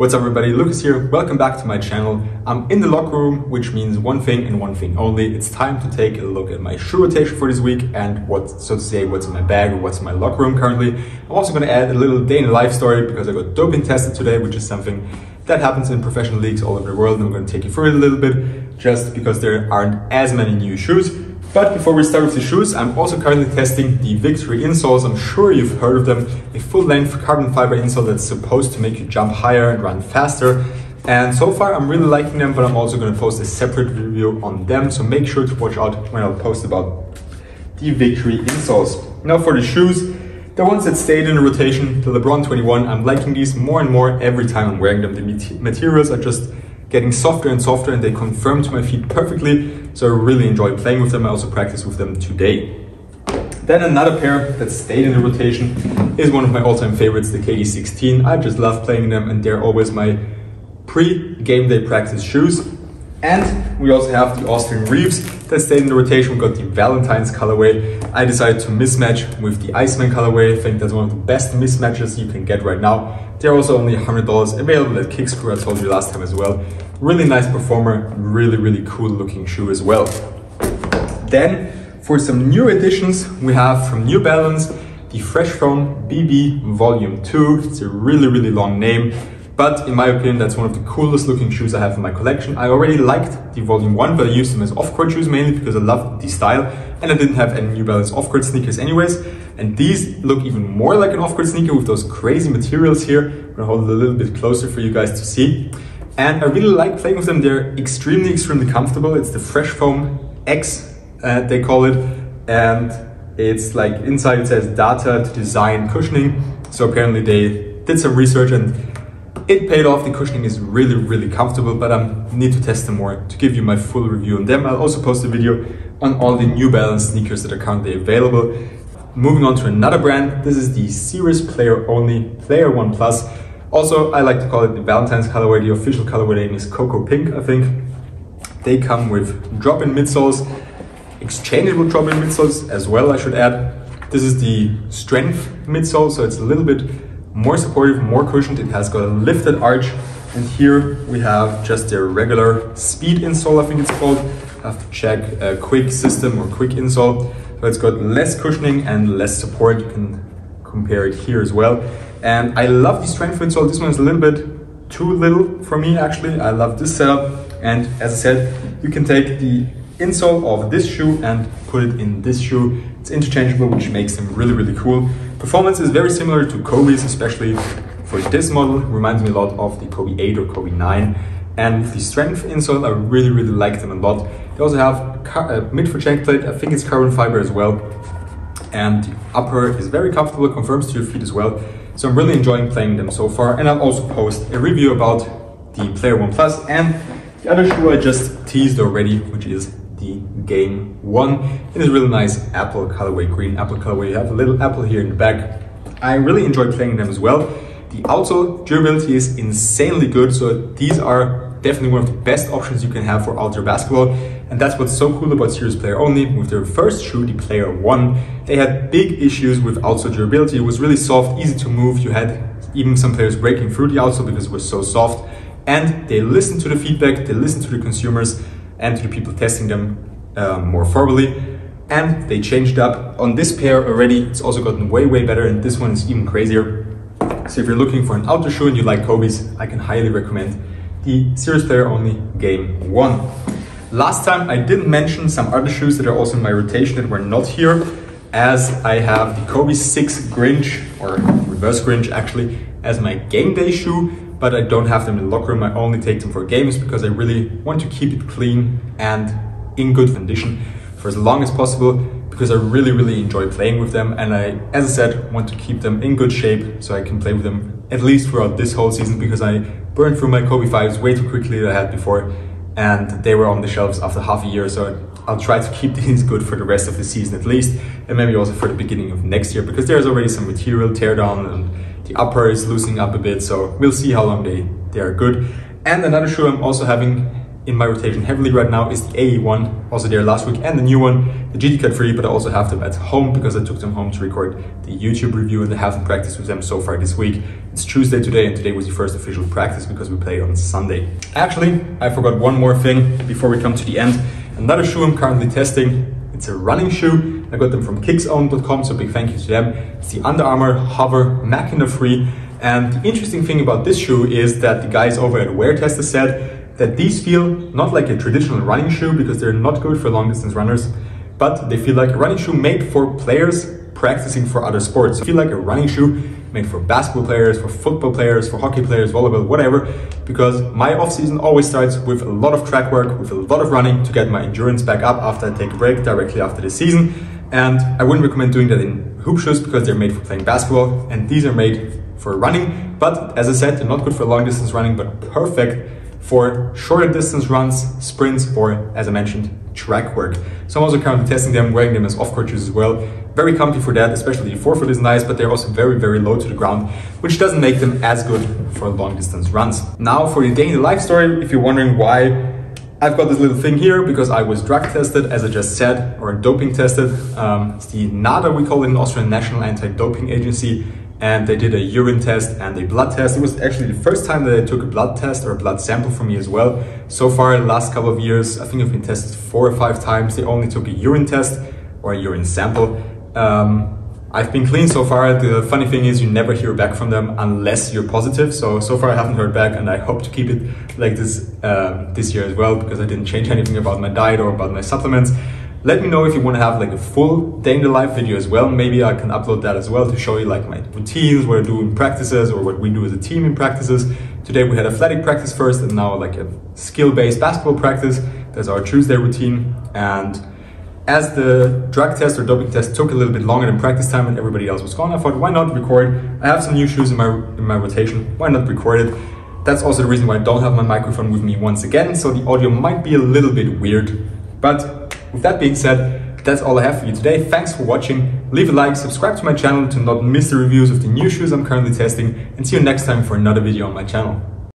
What's up everybody, Lucas here, welcome back to my channel. I'm in the locker room, which means one thing and one thing only. It's time to take a look at my shoe rotation for this week and what's in my bag or what's in my locker room currently. I'm also going to add a little day in the life story because I got doping tested today, which is something that happens in professional leagues all over the world, and I'm going to take you through it a little bit just because there aren't as many new shoes. But before we start with the shoes, I'm also currently testing the Victory insoles. I'm sure you've heard of them. A full-length carbon fiber insole that's supposed to make you jump higher and run faster. And so far I'm really liking them, but I'm also going to post a separate review on them. So make sure to watch out when I'll post about the Victory insoles. Now for the shoes, the ones that stayed in the rotation, the LeBron 21, I'm liking these more and more every time I'm wearing them. The materials are just getting softer and softer and they conform to my feet perfectly. So I really enjoy playing with them. I also practice with them today. Then another pair that stayed in the rotation is one of my all-time favorites, the KD16. I just love playing them and they're always my pre-game day practice shoes. And we also have the Austrian Reefs that stayed in the rotation. We got the Valentine's colorway. I decided to mismatch with the Iceman colorway. I think that's one of the best mismatches you can get right now. They're also only $100 available at Kickscrew, I told you last time as well. Really nice performer, really cool looking shoe as well. Then for some new additions, we have from New Balance the Fresh Foam BB Volume 2. It's a really long name, but in my opinion that's one of the coolest looking shoes I have in my collection. I already liked the Volume 1, but I used them as off-court shoes mainly because I love the style and I didn't have any New Balance off-court sneakers anyways. And these look even more like an off-court sneaker with those crazy materials here. I'm gonna hold it a little bit closer for you guys to see. And I really like playing with them. They're extremely comfortable. It's the Fresh Foam X, they call it. And it's like inside it says data to design cushioning. So apparently they did some research and it paid off. The cushioning is really comfortable, but I need to test them more to give you my full review on them. I'll also post a video on all the New Balance sneakers that are currently available. Moving on to another brand, this is the Serus Player Only Player 1 Plus. Also, I like to call it the Valentine's colorway. The official colorway name is Cocoa Pink, I think. They come with drop-in midsoles, exchangeable drop-in midsoles as well, I should add. This is the Strength midsole, so it's a little bit more supportive, more cushioned. It has got a lifted arch. And here we have just their regular Speed insole, I think it's called. I have to check a quick system or quick insole. So it's got less cushioning and less support. You can compare it here as well. And I love the Strength midsole. This one is a little bit too little for me actually. I love this setup. And as I said, you can take the insole of this shoe and put it in this shoe. It's interchangeable, which makes them really cool. Performance is very similar to Kobe's, especially for this model. Reminds me a lot of the Kobe 8 or Kobe 9. And with the Strength insole, I really like them a lot. They also have mid-foot shank plate. I think it's carbon fiber as well. And the upper is very comfortable, conforms to your feet as well. So I'm really enjoying playing them so far. And I'll also post a review about the Player 1 Plus and the other shoe I just teased already, which is the Game 1 in this really nice apple colorway, green apple colorway. You have a little apple here in the back. I really enjoy playing them as well. The outsole durability is insanely good, so these are definitely one of the best options you can have for outdoor basketball. And that's what's so cool about Serus Player Only. With their first shoe, the Player 1, they had big issues with outsole durability. It was really soft, easy to move. You had even some players breaking through the outsole because it was so soft. And they listened to the feedback, they listened to the consumers and to the people testing them more thoroughly. And they changed up. On this pair already, it's also gotten way better, and this one is even crazier. So if you're looking for an outdoor shoe and you like Kobe's, I can highly recommend the Serus Player Only Game 1. Last time I didn't mention some other shoes that are also in my rotation that were not here, as I have the Kobe 6 Grinch, or reverse Grinch actually, as my game day shoe, but I don't have them in the locker room. I only take them for games because I really want to keep it clean and in good condition for as long as possible, because I really enjoy playing with them, and I, as I said, want to keep them in good shape so I can play with them at least throughout this whole season, because I burned through my Kobe 5s way too quickly than I had before, and they were on the shelves after half a year, so I'll try to keep these good for the rest of the season at least, and maybe also for the beginning of next year, because there's already some material tear down and the upper is loosening up a bit, so we'll see how long they are good. And another shoe I'm also having in my rotation heavily right now is the AE1, also there last week, and the new one, the GT Cut 3, but I also have them at home because I took them home to record the YouTube review, and I haven't practiced with them so far this week. It's Tuesday today, and today was the first official practice because we played on Sunday. Actually, I forgot one more thing before we come to the end. Another shoe I'm currently testing. It's a running shoe. I got them from kicksown.com, so big thank you to them. It's the Under Armour Hover Machina 3. And the interesting thing about this shoe is that the guys over at Wear Tester said that these feel not like a traditional running shoe because they're not good for long distance runners, but they feel like a running shoe made for players practicing for other sports. So I feel like a running shoe made for basketball players, for football players, for hockey players, volleyball, whatever, because my off season always starts with a lot of track work, with a lot of running to get my endurance back up after I take a break directly after the season. And I wouldn't recommend doing that in hoop shoes because they're made for playing basketball, and these are made for running. But as I said, they're not good for long distance running, but perfect for shorter distance runs, sprints, or as I mentioned, track work. So I'm also currently testing them, wearing them as off-court shoes as well. Very comfy for that, especially the forefoot is nice, but they're also very, very low to the ground, which doesn't make them as good for long distance runs. Now for the day in the life story, if you're wondering why I've got this little thing here, because I was drug tested, as I just said, or doping tested. It's the NADA, we call it, an Austrian National Anti-Doping Agency, and they did a urine test and a blood test. It was actually the first time that they took a blood test or a blood sample from me as well. So far, the last couple of years, I think I've been tested 4 or 5 times. They only took a urine test or a urine sample. I've been clean so far. The funny thing is you never hear back from them unless you're positive. So far I haven't heard back, and I hope to keep it like this this year as well, because I didn't change anything about my diet or about my supplements. Let me know if you want to have like a full day in the life video as well. Maybe I can upload that as well to show you like my routines, what I do in practices, or what we do as a team in practices. Today we had athletic practice first, and now like a skill-based basketball practice. That's our Tuesday routine. And as the drug test or doping test took a little bit longer than practice time and everybody else was gone, I thought, why not record? I have some new shoes in my rotation. Why not record it? That's also the reason why I don't have my microphone with me once again, so the audio might be a little bit weird. But with that being said, that's all I have for you today. Thanks for watching. Leave a like, subscribe to my channel to not miss the reviews of the new shoes I'm currently testing, and see you next time for another video on my channel.